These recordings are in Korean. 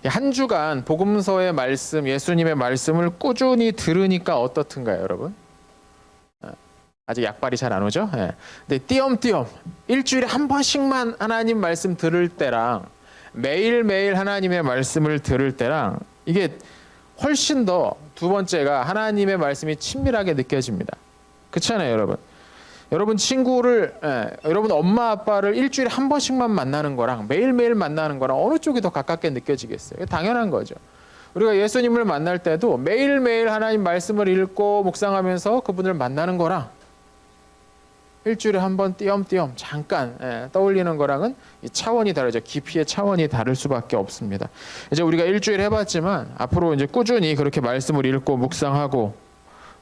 한 주간 복음서의 말씀, 예수님의 말씀을 꾸준히 들으니까 어떻든가요, 여러분? 아직 약발이 잘 안 오죠? 근데 띄엄띄엄 일주일에 한 번씩만 하나님 말씀 들을 때랑 매일매일 하나님의 말씀을 들을 때랑 이게 훨씬 더 두 번째가 하나님의 말씀이 친밀하게 느껴집니다. 그렇잖아요, 여러분. 여러분 친구를 여러분 엄마 아빠를 일주일에 한 번씩만 만나는 거랑 매일매일 만나는 거랑 어느 쪽이 더 가깝게 느껴지겠어요? 당연한 거죠. 우리가 예수님을 만날 때도 매일매일 하나님 말씀을 읽고 묵상하면서 그분을 만나는 거랑 일주일에 한 번 띄엄띄엄 잠깐 떠올리는 거랑은 이 차원이 다르죠. 깊이의 차원이 다를 수밖에 없습니다. 이제 우리가 일주일 해봤지만 앞으로 이제 꾸준히 그렇게 말씀을 읽고 묵상하고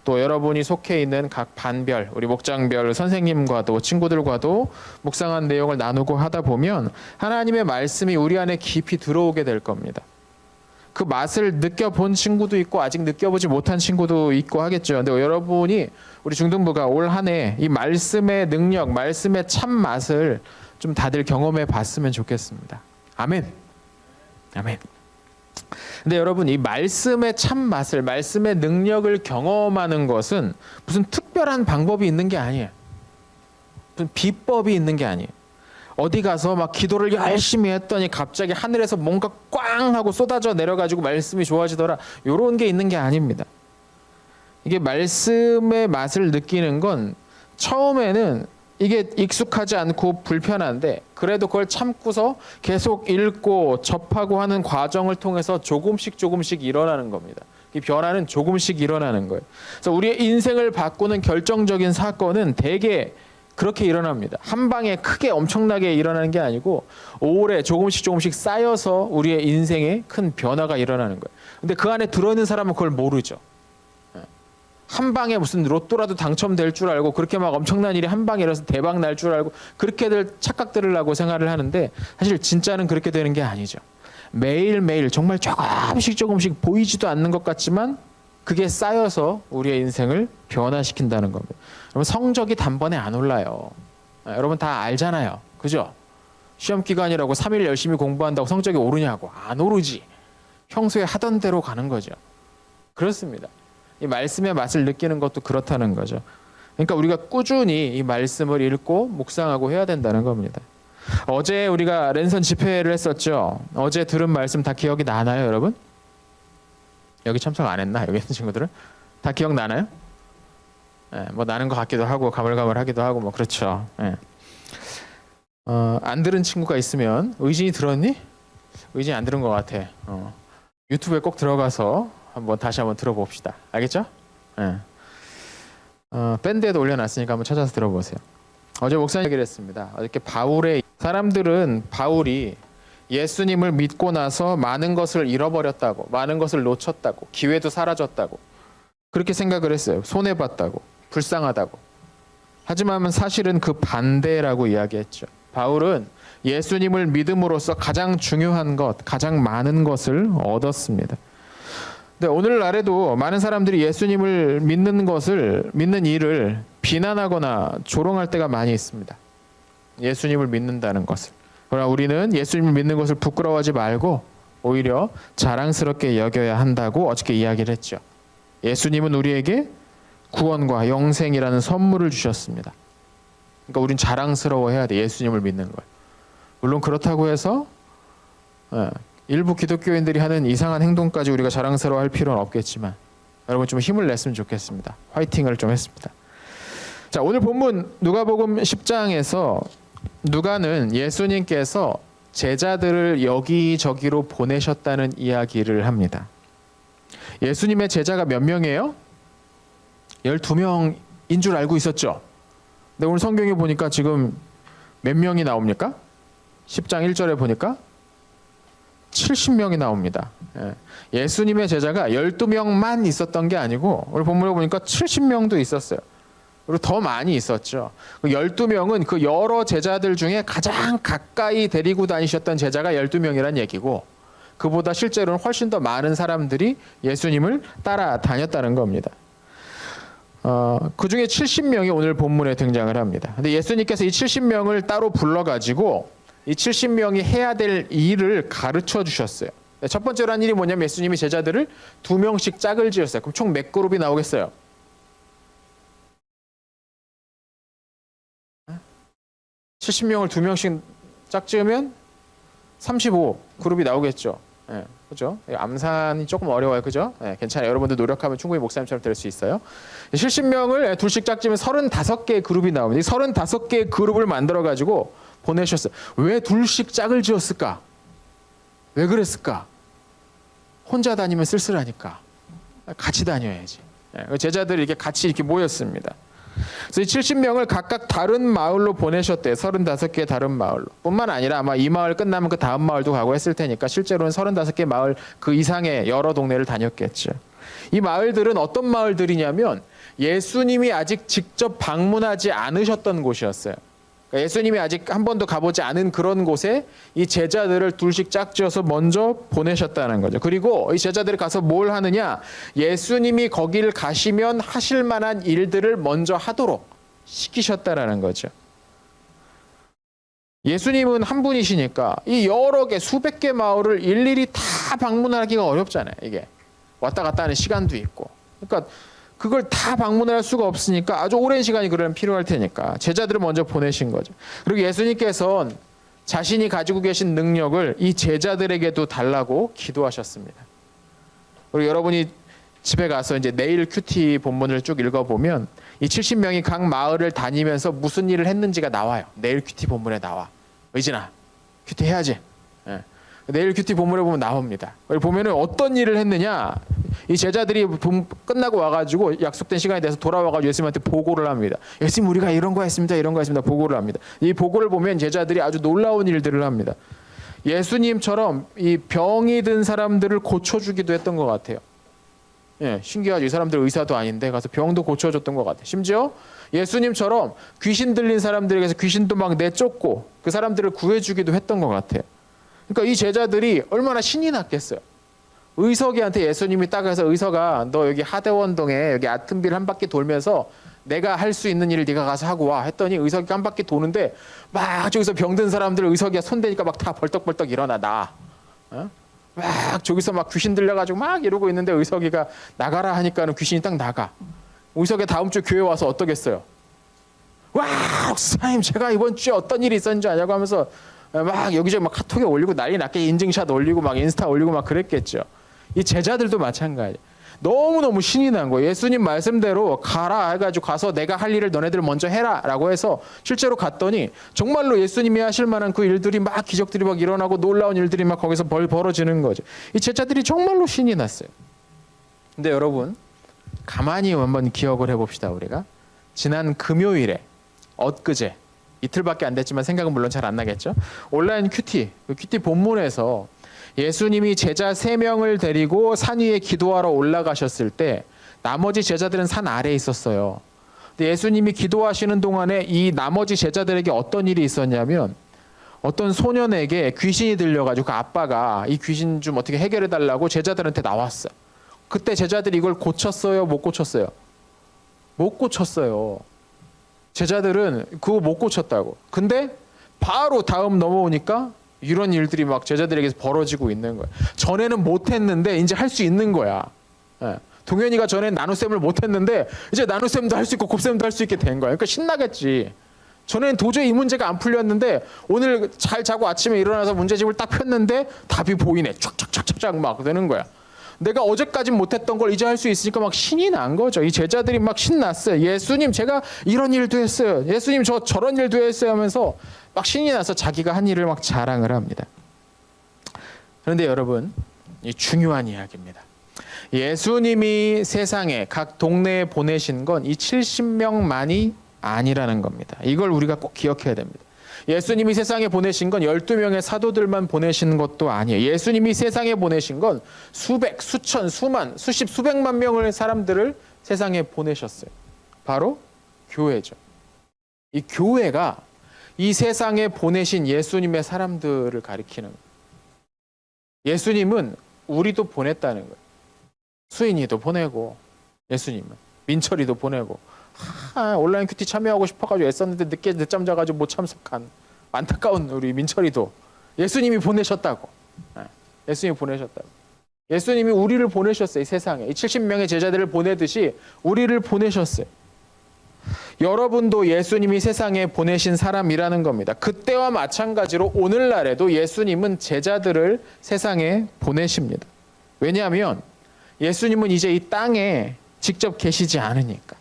또 여러분이 속해 있는 각 반별, 우리 목장별 선생님과도 친구들과도 묵상한 내용을 나누고 하다 보면 하나님의 말씀이 우리 안에 깊이 들어오게 될 겁니다. 그 맛을 느껴본 친구도 있고 아직 느껴보지 못한 친구도 있고 하겠죠. 근데 여러분이 우리 중등부가 올 한 해 이 말씀의 능력, 말씀의 참 맛을 좀 다들 경험해 봤으면 좋겠습니다. 아멘. 아멘. 근데 여러분 이 말씀의 참 맛을, 말씀의 능력을 경험하는 것은 무슨 특별한 방법이 있는 게 아니에요. 무슨 비법이 있는 게 아니에요. 어디 가서 막 기도를 열심히 했더니 갑자기 하늘에서 뭔가 꽝 하고 쏟아져 내려가지고 말씀이 좋아지더라. 이런 게 있는 게 아닙니다. 이게 말씀의 맛을 느끼는 건 처음에는 이게 익숙하지 않고 불편한데 그래도 그걸 참고서 계속 읽고 접하고 하는 과정을 통해서 조금씩 일어나는 겁니다. 이 변화는 조금씩 일어나는 거예요. 그래서 우리의 인생을 바꾸는 결정적인 사건은 대개 그렇게 일어납니다. 한 방에 크게 엄청나게 일어나는 게 아니고 오래 조금씩 쌓여서 우리의 인생에 큰 변화가 일어나는 거예요. 근데 그 안에 들어있는 사람은 그걸 모르죠. 한 방에 무슨 로또라도 당첨될 줄 알고 그렇게 막 엄청난 일이 한 방에 일어나서 대박 날 줄 알고 그렇게들 착각들을 하고 생활을 하는데 사실 진짜는 그렇게 되는 게 아니죠. 매일매일 정말 조금씩 보이지도 않는 것 같지만 그게 쌓여서 우리의 인생을 변화시킨다는 겁니다. 여러분 성적이 단번에 안 올라요. 여러분 다 알잖아요. 그죠? 시험 기간이라고 3일 열심히 공부한다고 성적이 오르냐고. 안 오르지. 평소에 하던 대로 가는 거죠. 그렇습니다. 이 말씀의 맛을 느끼는 것도 그렇다는 거죠. 그러니까 우리가 꾸준히 이 말씀을 읽고 묵상하고 해야 된다는 겁니다. 어제 우리가 랜선 집회를 했었죠. 어제 들은 말씀 다 기억이 나나요, 여러분? 여기 참석 안 했나? 여기 있는 친구들은? 다 기억나나요? 뭐 나는 것 같기도 하고 가물가물하기도 하고 뭐 그렇죠. 안 들은 친구가 있으면 의진이 들었니? 의진이 안 들은 것 같아. 유튜브에 꼭 들어가서 다시 한번 들어봅시다. 알겠죠? 밴드에도 올려놨으니까 한번 찾아서 들어보세요. 어제 목사님 얘기를 했습니다. 이렇게 바울의 사람들은 바울이 예수님을 믿고 나서 많은 것을 잃어버렸다고, 많은 것을 놓쳤다고, 기회도 사라졌다고 그렇게 생각을 했어요. 손해봤다고, 불쌍하다고. 하지만 사실은 그 반대라고 이야기했죠. 바울은 예수님을 믿음으로써 가장 중요한 것, 가장 많은 것을 얻었습니다. 근데 오늘날에도 많은 사람들이 예수님을 믿는 일을 비난하거나 조롱할 때가 많이 있습니다. 예수님을 믿는다는 것을. 그러나 우리는 예수님을 믿는 것을 부끄러워하지 말고 오히려 자랑스럽게 여겨야 한다고 어저께 이야기를 했죠. 예수님은 우리에게 구원과 영생이라는 선물을 주셨습니다. 그러니까 우린 자랑스러워해야 돼. 예수님을 믿는 걸. 물론 그렇다고 해서 일부 기독교인들이 하는 이상한 행동까지 우리가 자랑스러워할 필요는 없겠지만 여러분 좀 힘을 냈으면 좋겠습니다. 화이팅을 좀 했습니다. 자, 오늘 본문 누가복음 10장에서 누가는 예수님께서 제자들을 여기저기로 보내셨다는 이야기를 합니다. 예수님의 제자가 몇 명이에요? 12명인 줄 알고 있었죠. 근데 오늘 성경에 보니까 지금 몇 명이 나옵니까? 10장 1절에 보니까 70명이 나옵니다. 예수님의 제자가 12명만 있었던 게 아니고 오늘 본문에 보니까 70명도 있었어요. 그리고 더 많이 있었죠. 12명은 그 여러 제자들 중에 가장 가까이 데리고 다니셨던 제자가 12명이란 얘기고 그보다 실제로는 훨씬 더 많은 사람들이 예수님을 따라다녔다는 겁니다. 그 중에 70명이 오늘 본문에 등장을 합니다. 근데 예수님께서 이 70명을 따로 불러가지고 이 70명이 해야 될 일을 가르쳐 주셨어요. 첫 번째로 한 일이 뭐냐면 예수님이 제자들을 2명씩 짝을 지었어요. 그럼 총 몇 그룹이 나오겠어요? 70명을 2명씩 짝 지으면 35 그룹이 나오겠죠. 예, 그죠? 암산이 조금 어려워요. 그죠? 예, 괜찮아요. 여러분들 노력하면 충분히 목사님처럼 될 수 있어요. 70명을 둘씩 짝 지으면 35개의 그룹이 나옵니다. 이 35개의 그룹을 만들어가지고 보내셨어요. 왜 둘씩 짝을 지었을까? 왜 그랬을까? 혼자 다니면 쓸쓸하니까. 같이 다녀야지. 예, 제자들이 이렇게 같이 이렇게 모였습니다. 그래서 이 70명을 각각 다른 마을로 보내셨대요. 35개의 다른 마을로. 뿐만 아니라 아마 이 마을 끝나면 그 다음 마을도 가고 했을 테니까 실제로는 35개 마을 그 이상의 여러 동네를 다녔겠죠. 이 마을들은 어떤 마을들이냐면 예수님이 아직 직접 방문하지 않으셨던 곳이었어요. 그러니까 예수님이 아직 한 번도 가보지 않은 그런 곳에 이 제자들을 둘씩 짝지어서 먼저 보내셨다는 거죠. 그리고 이 제자들이 가서 뭘 하느냐? 예수님이 거기를 가시면 하실 만한 일들을 먼저 하도록 시키셨다라는 거죠. 예수님은 한 분이시니까 이 여러 개 수백 개 마을을 일일이 다 방문하기가 어렵잖아요. 이게 왔다 갔다 하는 시간도 있고. 그러니까 그걸 다 방문을 할 수가 없으니까 아주 오랜 시간이 그러면 필요할 테니까 제자들을 먼저 보내신 거죠. 그리고 예수님께서는 자신이 가지고 계신 능력을 이 제자들에게도 달라고 기도하셨습니다. 그리고 여러분이 집에 가서 이제 내일 큐티 본문을 쭉 읽어보면 이 70명이 각 마을을 다니면서 무슨 일을 했는지가 나와요. 내일 큐티 본문에 나와. 의진아, 큐티 해야지. 예. 내일 큐티 본문에 보면 나옵니다. 보면은 어떤 일을 했느냐? 이 제자들이 끝나고 와가지고 약속된 시간에 대해서 돌아와가지고 예수님한테 보고를 합니다. 예수님, 우리가 이런 거 했습니다. 이런 거 했습니다. 보고를 합니다. 이 보고를 보면 제자들이 아주 놀라운 일들을 합니다. 예수님처럼 이 병이 든 사람들을 고쳐주기도 했던 것 같아요. 예, 신기하죠. 이 사람들 의사도 아닌데 가서 병도 고쳐줬던 것 같아요. 심지어 예수님처럼 귀신 들린 사람들에게서 귀신도 막 내쫓고 그 사람들을 구해주기도 했던 것 같아요. 그러니까 이 제자들이 얼마나 신이 났겠어요. 의석이한테 예수님이 딱 해서 의석아, 너 여기 하대원동에 여기 아튼빌 한 바퀴 돌면서 내가 할 수 있는 일을 네가 가서 하고 와 했더니 의석이 한 바퀴 도는데 막 저기서 병든 사람들 의석이가 손대니까 막 다 벌떡벌떡 일어나 나. 어? 막 저기서 막 귀신 들려가지고 막 이러고 있는데 의석이가 나가라 하니까는 귀신이 딱 나가. 의석이 다음 주 교회 와서 어떠겠어요? 와, 목사님 제가 이번 주에 어떤 일이 있었는지 아냐고 하면서 막 여기저기 막 카톡에 올리고 난리 났게 인증샷 올리고 막 인스타 올리고 막 그랬겠죠. 이 제자들도 마찬가지. 너무너무 신이 난 거예요. 예수님 말씀대로 가라 해가지고 가서 내가 할 일을 너네들 먼저 해라 라고 해서 실제로 갔더니 정말로 예수님이 하실 만한 그 일들이 막 기적들이 막 일어나고 놀라운 일들이 막 거기서 벌어지는 거죠. 이 제자들이 정말로 신이 났어요. 근데 여러분 가만히 한번 기억을 해봅시다. 우리가 지난 금요일에 엊그제 이틀밖에 안 됐지만 생각은 물론 잘 안 나겠죠. 온라인 큐티, 그 큐티 본문에서 예수님이 제자 3명을 데리고 산 위에 기도하러 올라가셨을 때 나머지 제자들은 산 아래에 있었어요. 근데 예수님이 기도하시는 동안에 이 나머지 제자들에게 어떤 일이 있었냐면 어떤 소년에게 귀신이 들려가지고 그 아빠가 이 귀신 좀 어떻게 해결해달라고 제자들한테 나왔어요. 그때 제자들이 이걸 고쳤어요? 못 고쳤어요? 못 고쳤어요. 제자들은 그거 못 고쳤다고. 근데 바로 다음 넘어오니까 이런 일들이 막 제자들에게서 벌어지고 있는 거야. 전에는 못했는데 이제 할 수 있는 거야. 예. 동현이가 전에 나눗셈을 못했는데 이제 나눗셈도 할 수 있고 곱셈도 할 수 있게 된 거야. 그러니까 신나겠지. 전에는 도저히 이 문제가 안 풀렸는데 오늘 잘 자고 아침에 일어나서 문제집을 딱 폈는데 답이 보이네. 쫙쫙쫙쫙 막 되는 거야. 내가 어제까진 못했던 걸 이제 할 수 있으니까 막 신이 난 거죠. 이 제자들이 막 신났어요. 예수님 제가 이런 일도 했어요. 예수님 저런 일도 했어요 하면서 막 신이 나서 자기가 한 일을 막 자랑을 합니다. 그런데 여러분 이 중요한 이야기입니다. 예수님이 세상에 각 동네에 보내신 건 이 70명만이 아니라는 겁니다. 이걸 우리가 꼭 기억해야 됩니다. 예수님이 세상에 보내신 건 12명의 사도들만 보내신 것도 아니에요. 예수님이 세상에 보내신 건 수백, 수천, 수만, 수십, 수백만 명의 사람들을 세상에 보내셨어요. 바로 교회죠. 이 교회가 이 세상에 보내신 예수님의 사람들을 가리키는 거예요. 예수님은 우리도 보냈다는 거예요. 수인이도 보내고 예수님은 민철이도 보내고 온라인 큐티 참여하고 싶어가지고 애썼는데 늦잠 자가지고 못 참석한 안타까운 우리 민철이도 예수님이 보내셨다고. 예수님이 보내셨다고. 예수님이 우리를 보내셨어요. 이 세상에. 이 70명의 제자들을 보내듯이 우리를 보내셨어요. 여러분도 예수님이 세상에 보내신 사람이라는 겁니다. 그때와 마찬가지로 오늘날에도 예수님은 제자들을 세상에 보내십니다. 왜냐하면 예수님은 이제 이 땅에 직접 계시지 않으니까.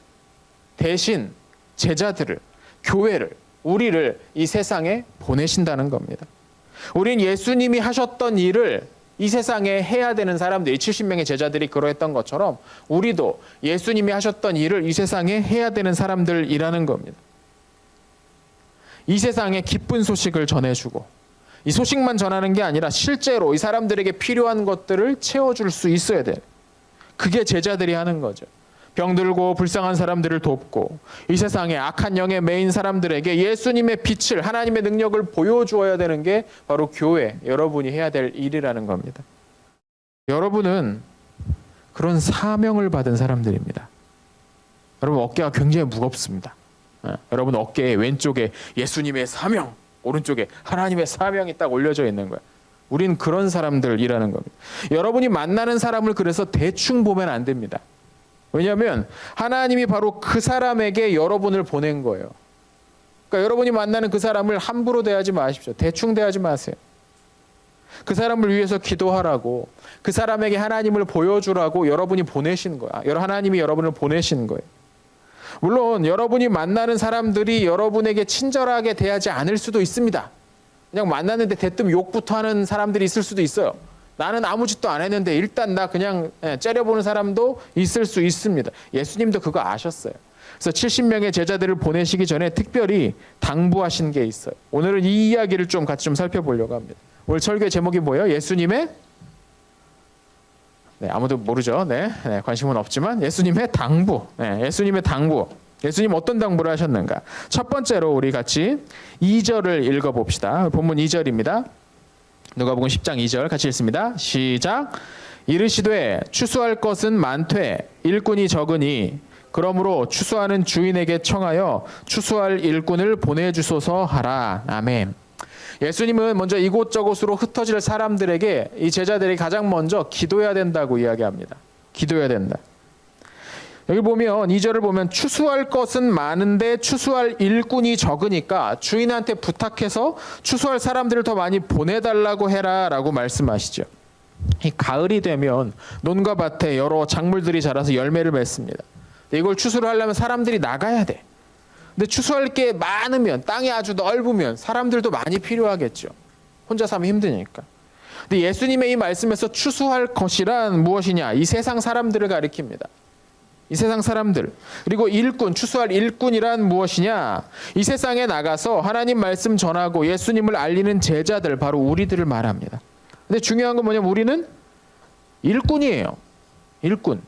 대신 제자들을, 교회를, 우리를 이 세상에 보내신다는 겁니다. 우린 예수님이 하셨던 일을 이 세상에 해야 되는 사람들이, 70명의 제자들이 그러했던 것처럼 우리도 예수님이 하셨던 일을 이 세상에 해야 되는 사람들이라는 겁니다. 이 세상에 기쁜 소식을 전해주고, 이 소식만 전하는 게 아니라 실제로 이 사람들에게 필요한 것들을 채워줄 수 있어야 돼요. 그게 제자들이 하는 거죠. 병들고 불쌍한 사람들을 돕고, 이 세상에 악한 영에 매인 사람들에게 예수님의 빛을, 하나님의 능력을 보여주어야 되는 게 바로 교회, 여러분이 해야 될 일이라는 겁니다. 여러분은 그런 사명을 받은 사람들입니다. 여러분 어깨가 굉장히 무겁습니다. 여러분 어깨에 왼쪽에 예수님의 사명, 오른쪽에 하나님의 사명이 딱 올려져 있는 거예요. 우린 그런 사람들이라는 겁니다. 여러분이 만나는 사람을 그래서 대충 보면 안 됩니다. 왜냐하면 하나님이 바로 그 사람에게 여러분을 보낸 거예요. 그러니까 여러분이 만나는 그 사람을 함부로 대하지 마십시오. 대충 대하지 마세요. 그 사람을 위해서 기도하라고, 그 사람에게 하나님을 보여주라고 여러분이 보내신 거야. 하나님이 여러분을 보내신 거예요. 물론 여러분이 만나는 사람들이 여러분에게 친절하게 대하지 않을 수도 있습니다. 그냥 만났는데 대뜸 욕부터 하는 사람들이 있을 수도 있어요. 나는 아무 짓도 안 했는데 일단 나 그냥 째려보는 사람도 있을 수 있습니다. 예수님도 그거 아셨어요. 그래서 70명의 제자들을 보내시기 전에 특별히 당부하신 게 있어요. 오늘은 이 이야기를 좀 같이 좀 살펴보려고 합니다. 오늘 설교의 제목이 뭐예요? 예수님의 아무도 모르죠. 관심은 없지만 예수님의 당부. 예수님의 당부. 예수님 어떤 당부를 하셨는가? 첫 번째로 우리 같이 2절을 읽어봅시다. 본문 2절입니다. 누가복음 10장 2절 같이 읽습니다. 시작. 이르시되 추수할 것은 많되 일꾼이 적으니 그러므로 추수하는 주인에게 청하여 추수할 일꾼을 보내주소서 하라. 아멘. 예수님은 먼저 이곳저곳으로 흩어질 사람들에게, 이 제자들이 가장 먼저 기도해야 된다고 이야기합니다. 기도해야 된다. 여기 보면 2절을 보면 추수할 것은 많은데 추수할 일꾼이 적으니까 주인한테 부탁해서 추수할 사람들을 더 많이 보내달라고 해라 라고 말씀하시죠. 이 가을이 되면 논과 밭에 여러 작물들이 자라서 열매를 맺습니다. 이걸 추수를 하려면 사람들이 나가야 돼. 근데 추수할 게 많으면, 땅이 아주 넓으면 사람들도 많이 필요하겠죠. 혼자서 하면 힘드니까. 근데 예수님의 이 말씀에서 추수할 것이란 무엇이냐? 이 세상 사람들을 가리킵니다. 이 세상 사람들. 그리고 일꾼, 추수할 일꾼이란 무엇이냐? 이 세상에 나가서 하나님 말씀 전하고 예수님을 알리는 제자들, 바로 우리들을 말합니다. 근데 중요한 건 뭐냐면 우리는 일꾼이에요. 일꾼.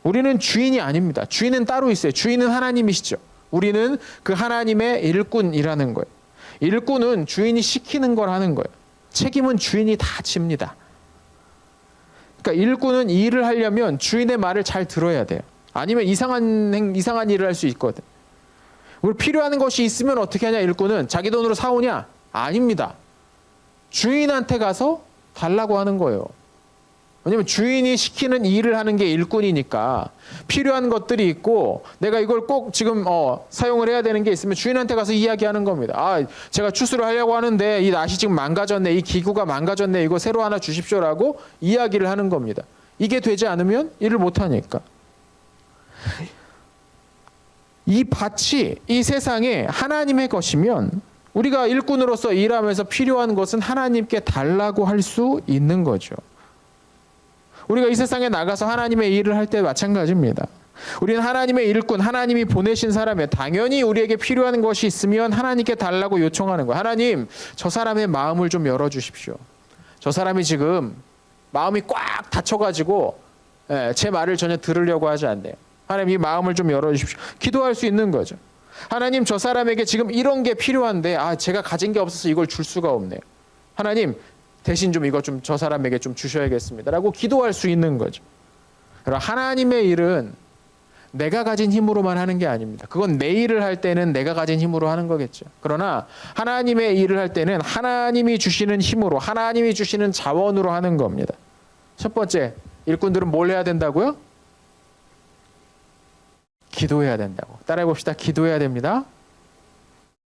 우리는 주인이 아닙니다. 주인은 따로 있어요. 주인은 하나님이시죠. 우리는 그 하나님의 일꾼이라는 거예요. 일꾼은 주인이 시키는 걸 하는 거예요. 책임은 주인이 다 집니다. 그러니까 일꾼은 일을 하려면 주인의 말을 잘 들어야 돼요. 아니면 이상한 일을 할 수 있거든. 우리 필요한 것이 있으면 어떻게 하냐? 일꾼은 자기 돈으로 사오냐? 아닙니다. 주인한테 가서 달라고 하는 거예요. 왜냐면 주인이 시키는 일을 하는 게 일꾼이니까 필요한 것들이 있고 내가 이걸 꼭 지금 사용을 해야 되는 게 있으면 주인한테 가서 이야기하는 겁니다. 아, 제가 추수를 하려고 하는데 이 낫이 지금 망가졌네, 이 기구가 망가졌네, 이거 새로 하나 주십시오라고 이야기를 하는 겁니다. 이게 되지 않으면 일을 못 하니까. 이 밭이 이 세상에 하나님의 것이면 우리가 일꾼으로서 일하면서 필요한 것은 하나님께 달라고 할 수 있는 거죠. 우리가 이 세상에 나가서 하나님의 일을 할 때 마찬가지입니다. 우리는 하나님의 일꾼, 하나님이 보내신 사람이에요. 당연히 우리에게 필요한 것이 있으면 하나님께 달라고 요청하는 거예요. 하나님, 저 사람의 마음을 좀 열어주십시오. 저 사람이 지금 마음이 꽉 닫혀가지고 제 말을 전혀 들으려고 하지 않네요. 하나님, 이 마음을 좀 열어주십시오. 기도할 수 있는 거죠. 하나님, 저 사람에게 지금 이런 게 필요한데 제가 가진 게 없어서 이걸 줄 수가 없네요. 하나님, 대신 좀 이거 좀 저 사람에게 좀 주셔야겠습니다 라고 기도할 수 있는 거죠. 그럼 하나님의 일은 내가 가진 힘으로만 하는 게 아닙니다. 그건 내 일을 할 때는 내가 가진 힘으로 하는 거겠죠. 그러나 하나님의 일을 할 때는 하나님이 주시는 힘으로, 하나님이 주시는 자원으로 하는 겁니다. 첫 번째, 일꾼들은 뭘 해야 된다고요? 기도해야 된다고. 따라해 봅시다. 기도해야 됩니다.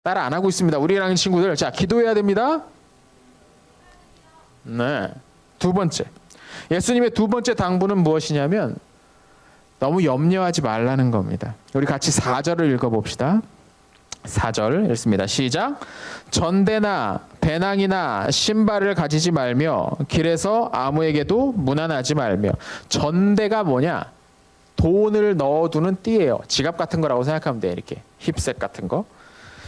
따라 안 하고 있습니다. 우리랑 친구들. 자, 기도해야 됩니다. 네. 두 번째. 예수님의 두 번째 당부는 무엇이냐면 너무 염려하지 말라는 겁니다. 우리 같이 4절을 읽어봅시다. 4절 읽습니다. 시작. 전대나 배낭이나 신발을 가지지 말며 길에서 아무에게도 문안하지 말며. 전대가 뭐냐? 돈을 넣어두는 띠예요. 지갑 같은 거라고 생각하면 돼요. 이렇게 힙색 같은 거.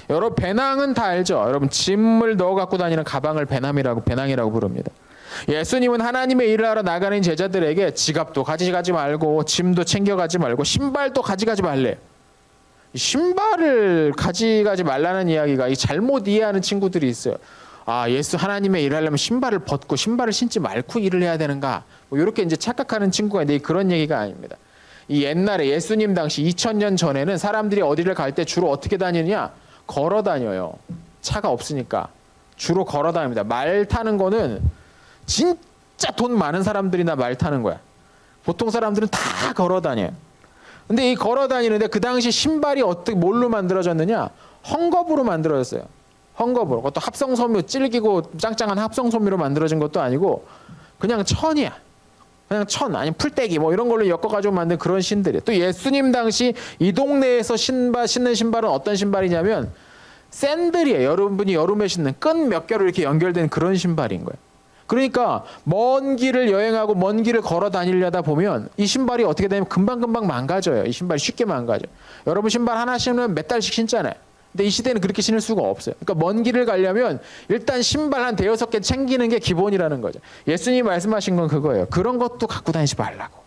여러분 배낭은 다 알죠? 여러분 짐을 넣어 갖고 다니는 가방을 배낭이라고 부릅니다. 예수님은 하나님의 일을 하러 나가는 제자들에게 지갑도 가져가지 말고 짐도 챙겨가지 말고 신발도 가져가지 말래요. 신발을 가져가지 말라는 이야기가 잘못 이해하는 친구들이 있어요. 아, 하나님의 일을 하려면 신발을 벗고 신발을 신지 말고 일을 해야 되는가? 뭐 이렇게 이제 착각하는 친구가 있는데 그런 얘기가 아닙니다. 이 옛날에 예수님 당시 2000년 전에는 사람들이 어디를 갈 때 주로 어떻게 다니느냐? 걸어 다녀요. 차가 없으니까 주로 걸어 다닙니다. 말 타는 거는 진짜 돈 많은 사람들이나 말 타는 거야. 보통 사람들은 다 걸어 다녀요. 근데 이 걸어 다니는데 그 당시 신발이 뭘로 만들어졌느냐? 헝겊으로 만들어졌어요. 헝겊으로. 그것도 합성섬유, 질기고 짱짱한 합성섬유로 만들어진 것도 아니고 그냥 천이야. 그냥 천 아니면 풀떼기 뭐 이런 걸로 엮어가지고 만든 그런 신들이에요. 또 예수님 당시 이 동네에서 신는 신발은 어떤 신발이냐면 샌들이에요. 여러분이 여름에 신는 끈 몇 개로 이렇게 연결된 그런 신발인 거예요. 그러니까 먼 길을 여행하고 먼 길을 걸어 다니려다 보면 이 신발이 어떻게 되면 금방금방 망가져요. 이 신발이 쉽게 망가져. 여러분 신발 하나 신으면 몇 달씩 신잖아요. 근데 이 시대는 그렇게 신을 수가 없어요. 그러니까 먼 길을 가려면 일단 신발 한 대여섯 개 챙기는 게 기본이라는 거죠. 예수님이 말씀하신 건 그거예요. 그런 것도 갖고 다니지 말라고.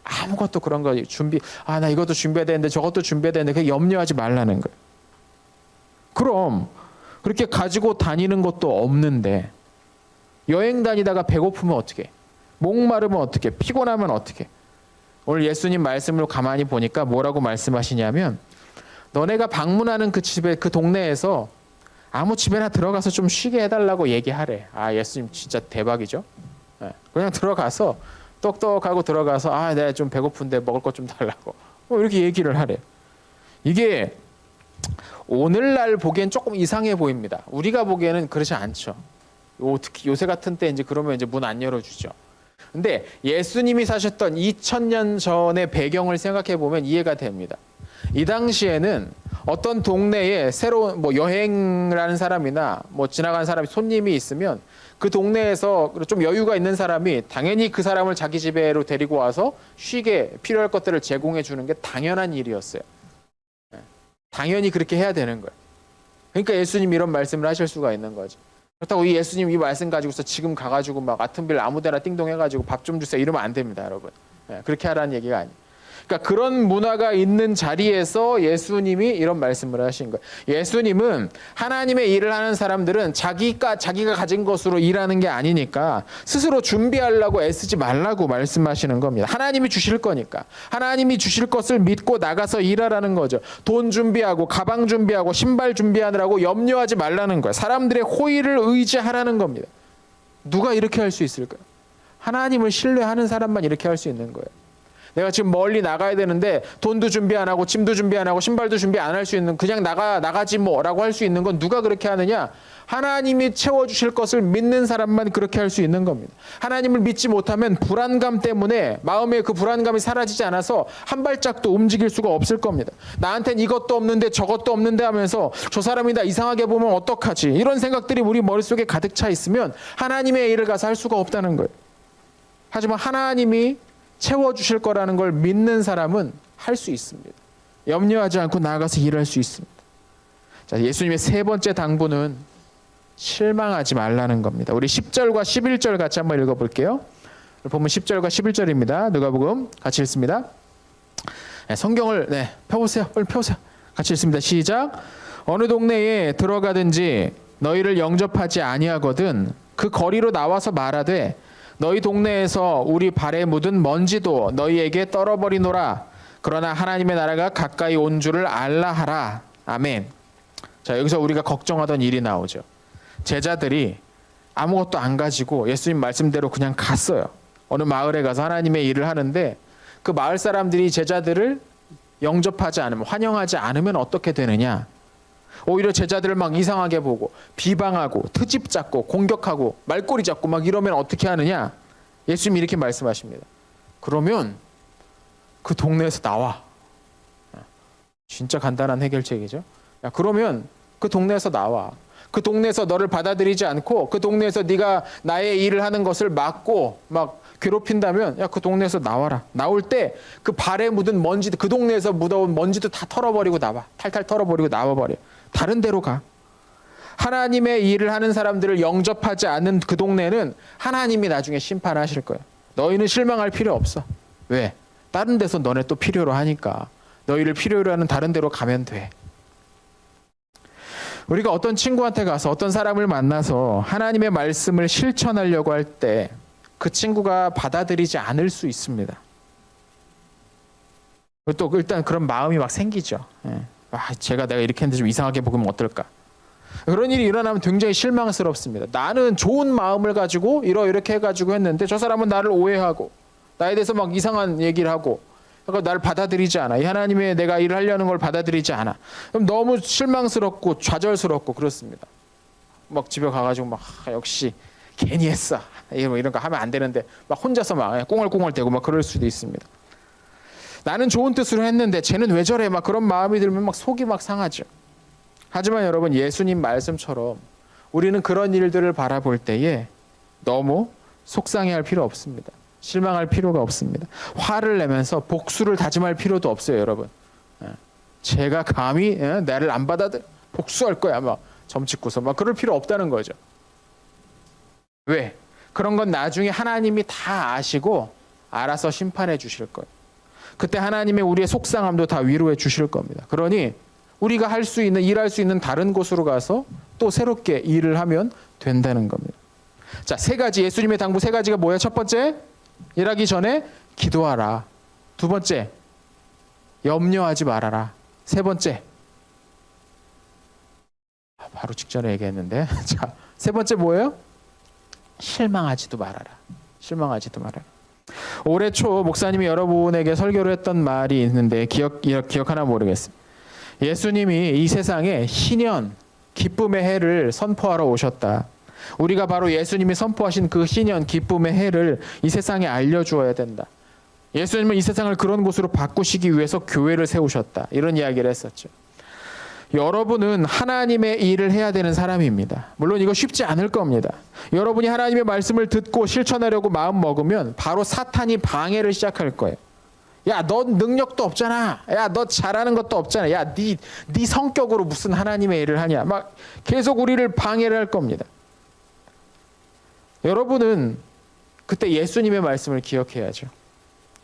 아무것도 그런 거 나 이것도 준비해야 되는데 저것도 준비해야 되는데 그게 염려하지 말라는 거예요. 그럼 그렇게 가지고 다니는 것도 없는데 여행 다니다가 배고프면 어떻게? 목마르면 어떻게? 피곤하면 어떻게? 오늘 예수님 말씀을 가만히 보니까 뭐라고 말씀하시냐면 너네가 방문하는 그 집에 그 동네에서 아무 집에나 들어가서 좀 쉬게 해달라고 얘기하래. 아, 예수님 진짜 대박이죠. 네, 그냥 들어가서 똑똑하고 들어가서 내가 좀 배고픈데 먹을 것 좀 달라고 이렇게 얘기를 하래. 이게 오늘날 보기엔 조금 이상해 보입니다. 우리가 보기에는 그렇지 않죠. 특히 요새 같은 때 이제 그러면 이제 문 안 열어주죠. 근데 예수님이 사셨던 2000년 전의 배경을 생각해 보면 이해가 됩니다. 이 당시에는 어떤 동네에 새로운 여행을 하는 사람이나 지나간 사람이 손님이 있으면 그 동네에서 좀 여유가 있는 사람이 당연히 그 사람을 자기 집에로 데리고 와서 쉬게 필요할 것들을 제공해 주는 게 당연한 일이었어요. 당연히 그렇게 해야 되는 거예요. 그러니까 예수님이 이런 말씀을 하실 수가 있는 거죠. 그렇다고 이 예수님 이 말씀 가지고서 지금 가가지고 막 아튼빌 아무데나 띵동 해가지고 밥 좀 주세요 이러면 안 됩니다, 여러분. 그렇게 하라는 얘기가 아니에요. 그러니까 그런 문화가 있는 자리에서 예수님이 이런 말씀을 하신 거예요. 예수님은 하나님의 일을 하는 사람들은 자기가 가진 것으로 일하는 게 아니니까 스스로 준비하려고 애쓰지 말라고 말씀하시는 겁니다. 하나님이 주실 거니까. 하나님이 주실 것을 믿고 나가서 일하라는 거죠. 돈 준비하고 가방 준비하고 신발 준비하느라고 염려하지 말라는 거예요. 사람들의 호의를 의지하라는 겁니다. 누가 이렇게 할 수 있을까요? 하나님을 신뢰하는 사람만 이렇게 할 수 있는 거예요. 내가 지금 멀리 나가야 되는데 돈도 준비 안 하고 짐도 준비 안 하고 신발도 준비 안 할 수 있는 그냥 나가지 뭐라고 할 수 있는 건 누가 그렇게 하느냐? 하나님이 채워주실 것을 믿는 사람만 그렇게 할 수 있는 겁니다. 하나님을 믿지 못하면 불안감 때문에 마음에 그 불안감이 사라지지 않아서 한 발짝도 움직일 수가 없을 겁니다. 나한텐 이것도 없는데 저것도 없는데 하면서 저 사람이 나 이상하게 보면 어떡하지? 이런 생각들이 우리 머릿속에 가득 차 있으면 하나님의 일을 가서 할 수가 없다는 거예요. 하지만 하나님이 채워주실 거라는 걸 믿는 사람은 할 수 있습니다. 염려하지 않고 나아가서 일할 수 있습니다. 자, 예수님의 세 번째 당부는 실망하지 말라는 겁니다. 우리 10절과 11절 같이 한번 읽어볼게요. 보면 10절과 11절입니다. 누가복음 같이 읽습니다. 성경을 펴보세요. 빨리 펴보세요. 같이 읽습니다. 시작. 어느 동네에 들어가든지 너희를 영접하지 아니하거든 그 거리로 나와서 말하되 너희 동네에서 우리 발에 묻은 먼지도 너희에게 떨어버리노라. 그러나 하나님의 나라가 가까이 온 줄을 알라 하라. 아멘. 자, 여기서 우리가 걱정하던 일이 나오죠. 제자들이 아무것도 안 가지고 예수님 말씀대로 그냥 갔어요. 어느 마을에 가서 하나님의 일을 하는데 그 마을 사람들이 제자들을 영접하지 않으면, 환영하지 않으면 어떻게 되느냐? 오히려 제자들을 막 이상하게 보고 비방하고 트집 잡고 공격하고 말꼬리 잡고 막 이러면 어떻게 하느냐? 예수님이 이렇게 말씀하십니다. 그러면 그 동네에서 나와. 진짜 간단한 해결책이죠. 야, 그러면 그 동네에서 나와. 그 동네에서 너를 받아들이지 않고 그 동네에서 네가 나의 일을 하는 것을 막고 막 괴롭힌다면 야, 그 동네에서 나와라. 나올 때 그 발에 묻은 먼지도, 그 동네에서 묻어온 먼지도 다 털어버리고 나와. 탈탈 털어버리고 나와버려. 다른 데로 가. 하나님의 일을 하는 사람들을 영접하지 않는 그 동네는 하나님이 나중에 심판하실 거예요. 너희는 실망할 필요 없어. 왜? 다른 데서 너네 또 필요로 하니까. 너희를 필요로 하는 다른 데로 가면 돼. 우리가 어떤 친구한테 가서 어떤 사람을 만나서 하나님의 말씀을 실천하려고 할 때 그 친구가 받아들이지 않을 수 있습니다. 또 일단 그런 마음이 막 생기죠. 제가 내가 이렇게 했는데 좀 이상하게 보면 어떨까? 그런 일이 일어나면 굉장히 실망스럽습니다. 나는 좋은 마음을 가지고 이렇게 해가지고 했는데 저 사람은 나를 오해하고 나에 대해서 막 이상한 얘기를 하고 그러니까 나를 받아들이지 않아. 이 하나님의 내가 일을 하려는 걸 받아들이지 않아. 그럼 너무 실망스럽고 좌절스럽고 그렇습니다. 막 집에 가가지고 막 역시 괜히 했어. 이런 거 하면 안 되는데 막 혼자서 막 꽁얼꽁얼대고 막 그럴 수도 있습니다. 나는 좋은 뜻으로 했는데 쟤는 왜 저래? 막 그런 마음이 들면 막 속이 막 상하죠. 하지만 여러분, 예수님 말씀처럼 우리는 그런 일들을 바라볼 때에 너무 속상해할 필요 없습니다. 실망할 필요가 없습니다. 화를 내면서 복수를 다짐할 필요도 없어요, 여러분. 제가 감히 나를 안 받아들 복수할 거야, 막 점찍고서 막 그럴 필요 없다는 거죠. 왜? 그런 건 나중에 하나님이 다 아시고 알아서 심판해 주실 거예요. 그때 하나님의 우리의 속상함도 다 위로해 주실 겁니다. 그러니 우리가 할 수 있는, 일할 수 있는 다른 곳으로 가서 또 새롭게 일을 하면 된다는 겁니다. 자, 세 가지, 예수님의 당부 세 가지가 뭐예요? 첫 번째, 일하기 전에 기도하라. 두 번째, 염려하지 말아라. 세 번째, 바로 직전에 얘기했는데 자, 세 번째 뭐예요? 실망하지도 말아라. 실망하지도 말아라. 올해 초 목사님이 여러분에게 설교를 했던 말이 있는데 기억하나 모르겠습니다. 예수님이 이 세상에 희년, 기쁨의 해를 선포하러 오셨다. 우리가 바로 예수님이 선포하신 그 희년, 기쁨의 해를 이 세상에 알려주어야 된다. 예수님은 이 세상을 그런 곳으로 바꾸시기 위해서 교회를 세우셨다. 이런 이야기를 했었죠. 여러분은 하나님의 일을 해야 되는 사람입니다. 물론 이거 쉽지 않을 겁니다. 여러분이 하나님의 말씀을 듣고 실천하려고 마음 먹으면 바로 사탄이 방해를 시작할 거예요. 야, 너 능력도 없잖아. 야, 너 잘하는 것도 없잖아. 야, 네 성격으로 무슨 하나님의 일을 하냐. 막 계속 우리를 방해를 할 겁니다. 여러분은 그때 예수님의 말씀을 기억해야죠.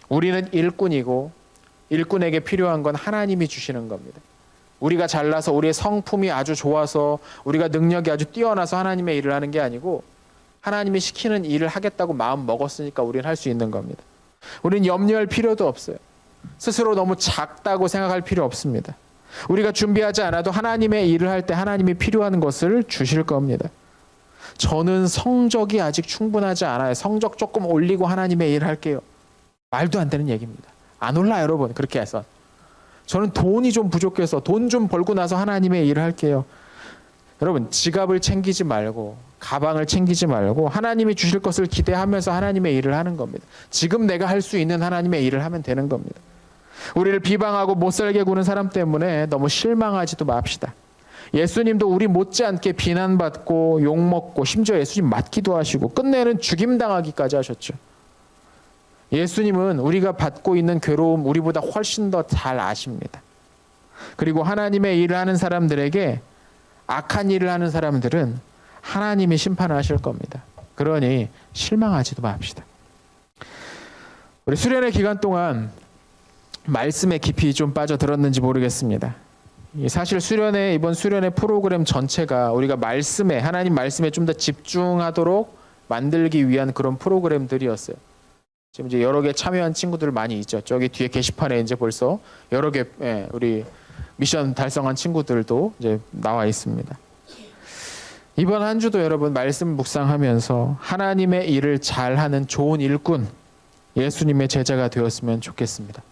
우리는 일꾼이고 일꾼에게 필요한 건 하나님이 주시는 겁니다. 우리가 잘나서 우리의 성품이 아주 좋아서 우리가 능력이 아주 뛰어나서 하나님의 일을 하는 게 아니고 하나님이 시키는 일을 하겠다고 마음 먹었으니까 우리는 할 수 있는 겁니다. 우리는 염려할 필요도 없어요. 스스로 너무 작다고 생각할 필요 없습니다. 우리가 준비하지 않아도 하나님의 일을 할 때 하나님이 필요한 것을 주실 겁니다. 저는 성적이 아직 충분하지 않아요. 성적 조금 올리고 하나님의 일을 할게요. 말도 안 되는 얘기입니다. 안 올라 여러분. 그렇게 해서 저는 돈이 좀 부족해서 돈 좀 벌고 나서 하나님의 일을 할게요. 여러분, 지갑을 챙기지 말고 가방을 챙기지 말고 하나님이 주실 것을 기대하면서 하나님의 일을 하는 겁니다. 지금 내가 할 수 있는 하나님의 일을 하면 되는 겁니다. 우리를 비방하고 못살게 구는 사람 때문에 너무 실망하지도 맙시다. 예수님도 우리 못지않게 비난받고 욕먹고 심지어 예수님 맞기도 하시고 끝내는 죽임당하기까지 하셨죠. 예수님은 우리가 받고 있는 괴로움 우리보다 훨씬 더 잘 아십니다. 그리고 하나님의 일을 하는 사람들에게 악한 일을 하는 사람들은 하나님이 심판을 하실 겁니다. 그러니 실망하지도 맙시다. 우리 수련회 기간 동안 말씀에 깊이 좀 빠져들었는지 모르겠습니다. 사실 수련회, 이번 수련회 프로그램 전체가 우리가 말씀에, 하나님 말씀에 좀 더 집중하도록 만들기 위한 그런 프로그램들이었어요. 지금 이제 여러 개 참여한 친구들 많이 있죠. 저기 뒤에 게시판에 이제 벌써 여러 개 우리 미션 달성한 친구들도 이제 나와 있습니다. 이번 한 주도 여러분 말씀 묵상하면서 하나님의 일을 잘하는 좋은 일꾼, 예수님의 제자가 되었으면 좋겠습니다.